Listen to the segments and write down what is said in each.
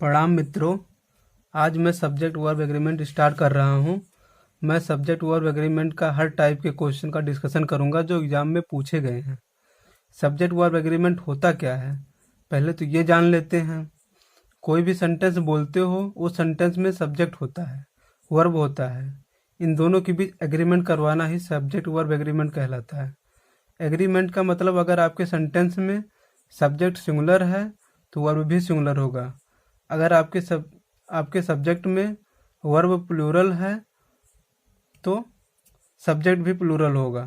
प्रणाम मित्रों। आज मैं सब्जेक्ट वर्ब एग्रीमेंट स्टार्ट कर रहा हूं। मैं सब्जेक्ट वर्ब एग्रीमेंट का हर टाइप के क्वेश्चन का डिस्कशन करूंगा जो एग्जाम में पूछे गए हैं। सब्जेक्ट वर्ब एग्रीमेंट होता क्या है, पहले तो ये जान लेते हैं। कोई भी सेंटेंस बोलते हो, वो सेंटेंस में सब्जेक्ट होता है, वर्ब होता है। इन दोनों के बीच एग्रीमेंट करवाना ही सब्जेक्ट वर्ब एग्रीमेंट कहलाता है। एग्रीमेंट का मतलब अगर आपके सेंटेंस में सब्जेक्ट सिंगुलर है तो वर्ब भी सिंगुलर होगा। अगर आपके सब्जेक्ट में वर्ब प्लूरल है तो सब्जेक्ट भी प्लूरल होगा।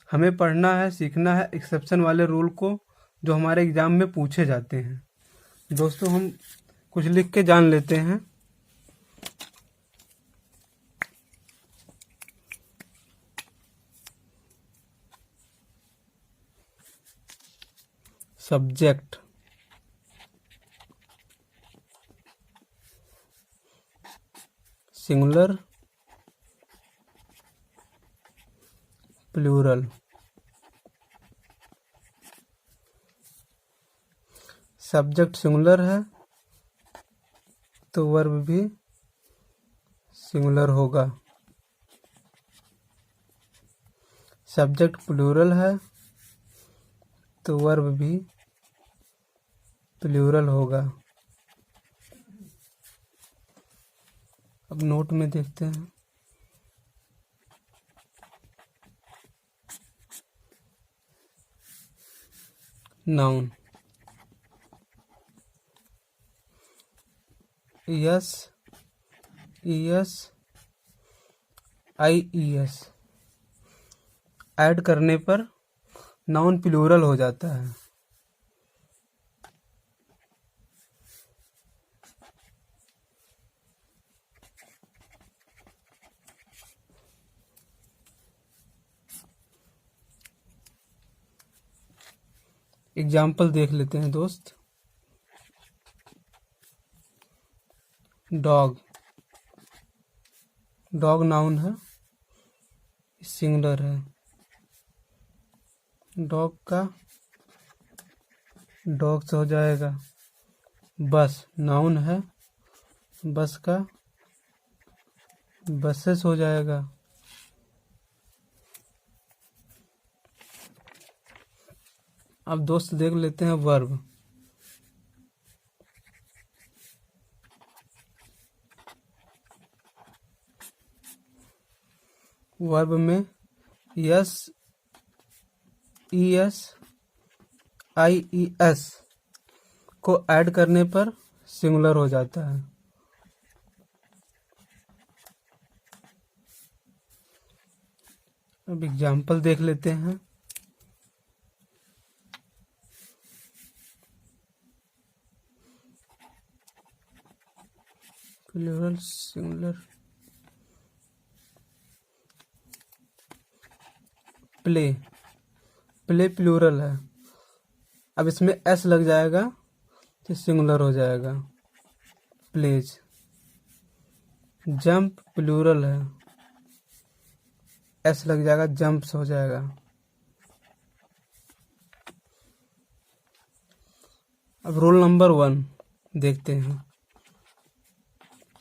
हमें पढ़ना है, सीखना है एक्सेप्शन वाले रूल को जो हमारे एग्जाम में पूछे जाते हैं। दोस्तों, हम कुछ लिख के जान लेते हैं। Subject singular plural. Subject singular है तो वर्ब भी सिंगुलर होगा। सब्जेक्ट प्लूरल है तो वर्ब भी प्लूरल होगा। अब नोट में देखते हैं। Noun s es ies add करने पर नाउन प्लूरल हो जाता है। एग्जाम्पल देख लेते हैं दोस्त। डॉग, डॉग नाउन है, सिंगुलर है। डॉग का डॉग से हो जाएगा। बस नाउन है, बस का बसेस हो जाएगा। अब दोस्त देख लेते हैं वर्ब। वर्ब में यस ईएस आईईएस को ऐड करने पर सिंगुलर हो जाता है। अब एग्जाम्पल देख लेते हैं। Plural singular. Play, play plural है। अब इसमें एस लग जाएगा तो सिंगुलर हो जाएगा, प्लेज। जंप प्लूरल है, एस लग जाएगा, जंप्स हो जाएगा। अब रोल नंबर 1 देखते हैं।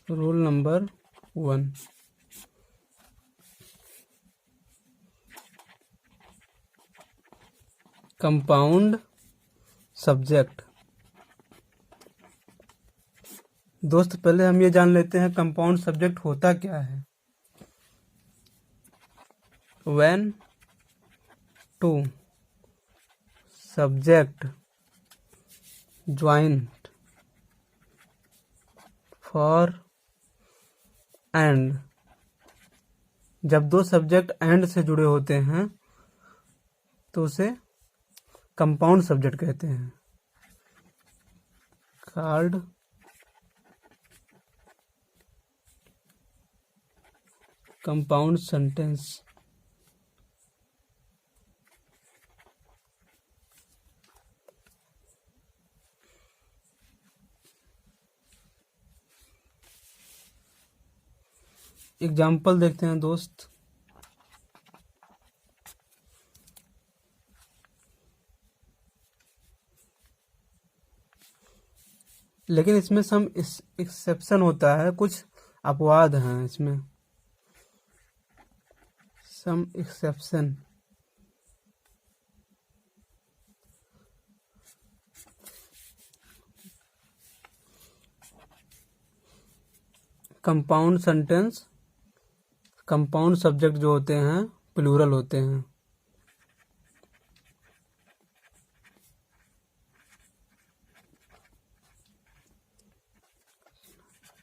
Roll number 1, compound subject. दोस्त, पहले हम ये जान लेते हैं कंपाउंड सब्जेक्ट होता क्या है। When two subject joint for and. जब दो सब्जेक्ट एंड से जुड़े होते हैं तो उसे कंपाउंड सब्जेक्ट कहते हैं। Called compound sentence. एग्जाम्पल देखते हैं दोस्त। लेकिन इसमें सम एक्सेप्शन होता है, कुछ अपवाद हैं इसमें, some exception. Compound sentence, compound subject जो होते हैं प्लूरल होते हैं।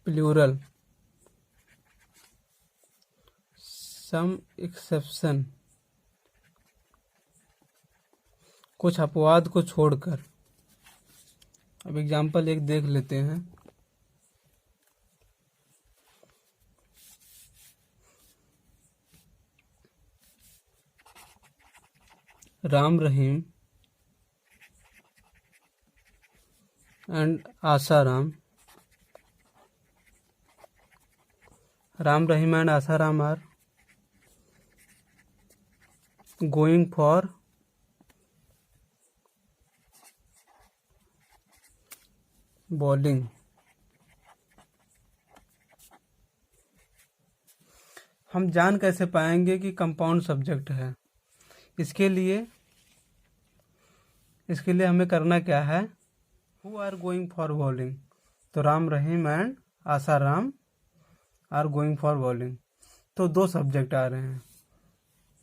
प्लूरल, सम एक्सेप्शन, कुछ अपवाद को छोड़कर। अब एग्जाम्पल एक देख लेते हैं। Ram Rahim and Asaram, Ram Rahim and Asaram are going for bowling। हम जान कैसे पाएंगे कि कंपाउंड सब्जेक्ट है? इसके लिए हमें करना क्या है? Who are going for bowling, तो Ram Rahim and Asaram are going for bowling, तो दो सब्जेक्ट आ रहे हैं,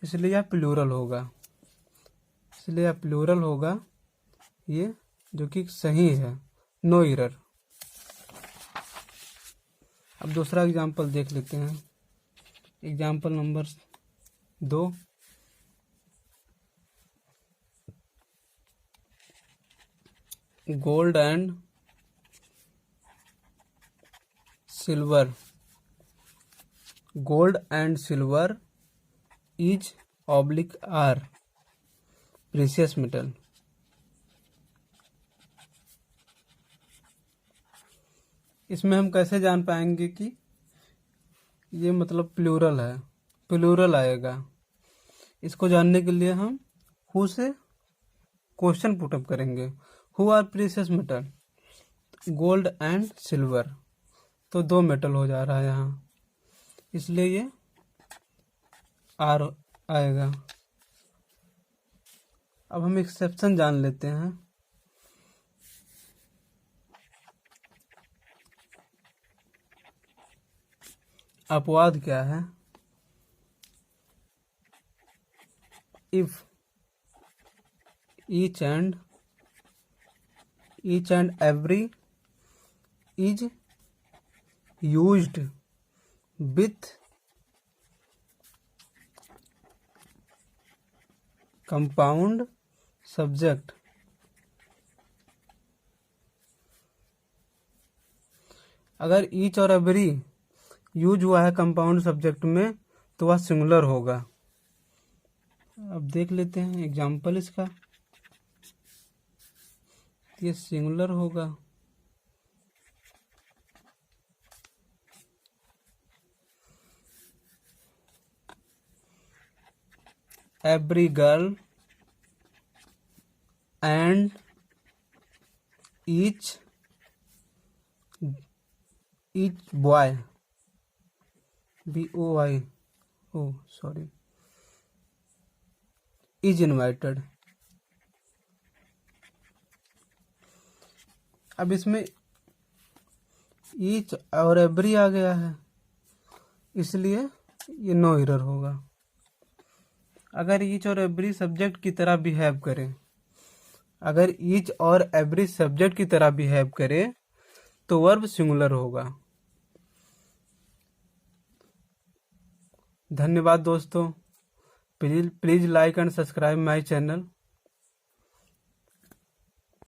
इसलिए यह प्लूरल होगा, ये जो कि सही है, नो एरर। अब दूसरा एग्जाम्पल देख लेते हैं। Example number 2। Gold and silver, gold and silver is oblique are precious metal. इसमें हम कैसे जान पाएंगे कि ये मतलब प्लूरल है? प्लूरल आएगा। इसको जानने के लिए हम हु से क्वेश्चन पुटअप करेंगे। Who are precious metal? Gold and silver, तो दो मेटल हो जा रहा है यहाँ, इसलिए ये आर आएगा। अब हम एक्सेप्शन जान लेते हैं। अपवाद क्या है? If each and every is used with compound subject, अगर ईच और एवरी यूज हुआ है कंपाउंड सब्जेक्ट में तो वह सिंगुलर होगा। अब देख लेते हैं एग्जाम्पल इसका, ये सिंगुलर होगा। Every girl and each boy, BOY, sorry, is invited. अब इसमें ईच और एवरी आ गया है, इसलिए ये नो एरर होगा। अगर ईच और एवरी सब्जेक्ट की तरह बिहेव करे, अगर ईच और एवरी सब्जेक्ट की तरह बिहेव करे तो वर्ब सिंगुलर होगा। धन्यवाद दोस्तों। Please like and subscribe my channel.